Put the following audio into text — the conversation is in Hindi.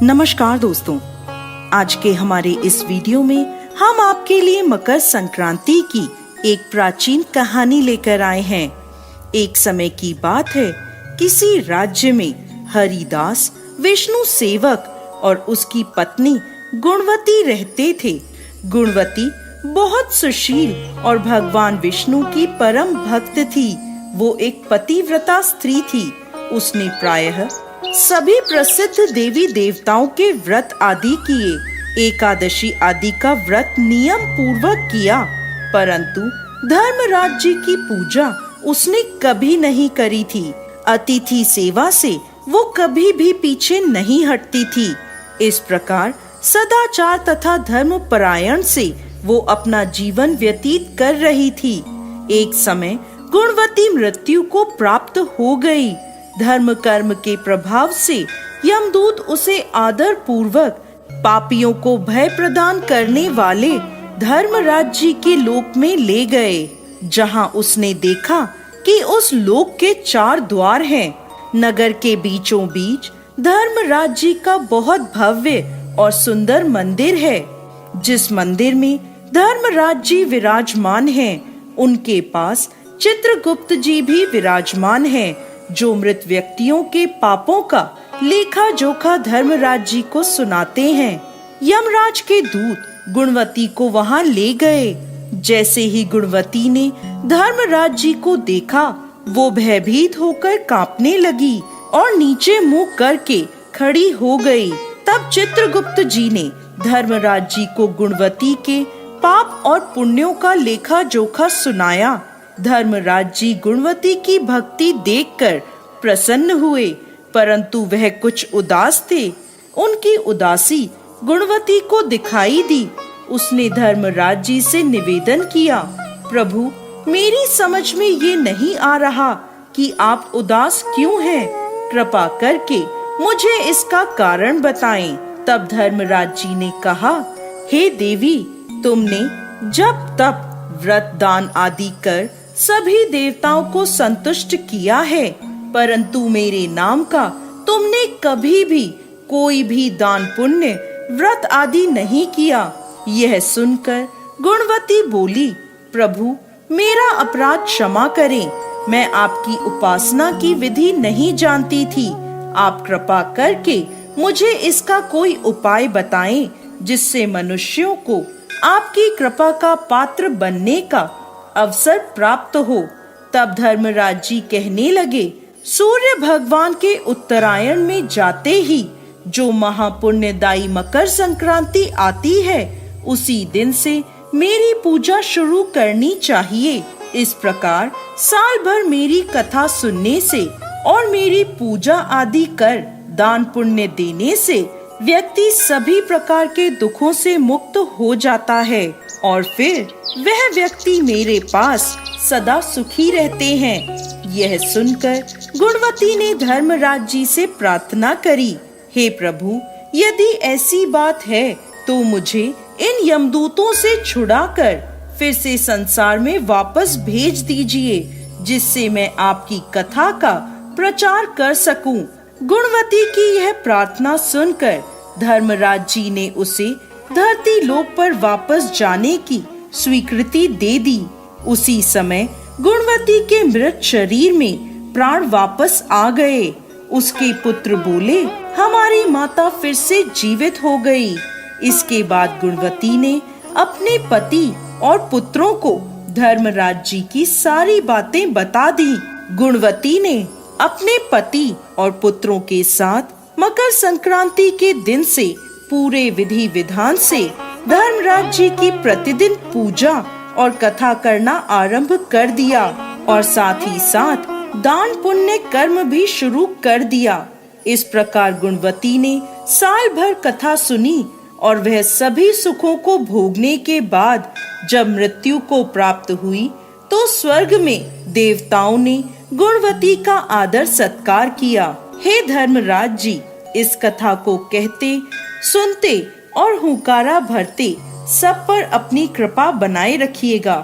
नमस्कार दोस्तों, आज के हमारे इस वीडियो में हम आपके लिए मकर संक्रांति की एक प्राचीन कहानी लेकर आए हैं। एक समय की बात है, किसी राज्य में हरिदास विष्णु सेवक और उसकी पत्नी गुणवती रहते थे। गुणवती बहुत सुशील और भगवान विष्णु की परम भक्त थी। वो एक पतिव्रता स्त्री थी। उसने प्रायः सभी प्रसिद्ध देवी देवताओं के व्रत आदि किए, एकादशी आदि का व्रत नियम पूर्वक किया, परंतु धर्मराज जी की पूजा उसने कभी नहीं करी थी। अतिथि सेवा से वो कभी भी पीछे नहीं हटती थी। इस प्रकार सदाचार तथा धर्म परायण से वो अपना जीवन व्यतीत कर रही थी। एक समय गुणवती मृत्यु को प्राप्त हो गई। धर्म कर्म के प्रभाव से यमदूत उसे आदर पूर्वक पापियों को भय प्रदान करने वाले धर्मराज जी के लोक में ले गए, जहां उसने देखा कि उस लोक के 4 द्वार हैं। नगर के बीचों बीच धर्मराज जी का बहुत भव्य और सुंदर मंदिर है। जिस मंदिर में धर्मराज जी विराजमान हैं, उनके पास चित्रगुप्त जी भी विराजमान हैं, जो मृत व्यक्तियों के पापों का लेखा जोखा धर्मराज जी को सुनाते हैं। यमराज के दूत गुणवती को वहां ले गए। जैसे ही गुणवती ने धर्मराज जी को देखा, वो भयभीत होकर कांपने लगी और नीचे मुंह करके खड़ी हो गई। तब चित्रगुप्त जी ने धर्मराज जी को गुणवती के पाप और पुण्यों का लेखा जोखा सुनाया। धर्मराज जी गुणवती की भक्ति देखकर प्रसन्न हुए, परंतु वह कुछ उदास थे। उनकी उदासी गुणवती को दिखाई दी। उसने धर्मराज जी से निवेदन किया, प्रभु, मेरी समझ में ये नहीं आ रहा कि आप उदास क्यों हैं। कृपा करके मुझे इसका कारण बताएं। तब धर्मराज जी ने कहा, हे देवी, तुमने जब तप व्रत दान आदि कर सभी देवताओं को संतुष्ट किया है, परंतु मेरे नाम का तुमने कभी भी कोई भी दान पुण्य व्रत आदि नहीं किया। यह सुनकर गुणवती बोली, प्रभु, मेरा अपराध क्षमा करें। मैं आपकी उपासना की विधि नहीं जानती थी। आप कृपा करके मुझे इसका कोई उपाय बताएं, जिससे मनुष्यों को आपकी कृपा का पात्र बनने का अवसर प्राप्त हो। तब धर्मराज जी कहने लगे, सूर्य भगवान के उत्तरायण में जाते ही जो महापुण्यदायी मकर संक्रांति आती है, उसी दिन से मेरी पूजा शुरू करनी चाहिए। इस प्रकार साल भर मेरी कथा सुनने से और मेरी पूजा आदि कर दान पुण्य देने से व्यक्ति सभी प्रकार के दुखों से मुक्त हो जाता है और फिर वह व्यक्ति मेरे पास सदा सुखी रहते हैं। यह सुनकर गुणवती ने धर्मराज जी से प्रार्थना करी, हे प्रभु, यदि ऐसी बात है तो मुझे इन यमदूतों से छुड़ाकर फिर से संसार में वापस भेज दीजिए, जिससे मैं आपकी कथा का प्रचार कर सकूं। गुणवती की यह प्रार्थना सुनकर धर्मराज जी ने उसे धरती लोक पर वापस जाने की स्वीकृति दे दी। उसी समय गुणवती के मृत शरीर में प्राण वापस आ गए। उसके पुत्र बोले, हमारी माता फिर से जीवित हो गई। इसके बाद गुणवती ने अपने पति और पुत्रों को धर्मराज जी की सारी बातें बता दी। गुणवती ने अपने पति और पुत्रों के साथ मकर संक्रांति के दिन से पूरे विधि विधान से धर्मराज जी की प्रतिदिन पूजा और कथा करना आरंभ कर दिया और साथ ही साथ दान पुण्य कर्म भी शुरू कर दिया। इस प्रकार गुणवती ने साल भर कथा सुनी और वह सभी सुखों को भोगने के बाद जब मृत्यु को प्राप्त हुई, तो स्वर्ग में देवताओं ने गुणवती का आदर सत्कार किया। हे धर्मराज जी, इस कथा को कहते, सुनते और हुंकारा भरते सब पर अपनी कृपा बनाए रखिएगा।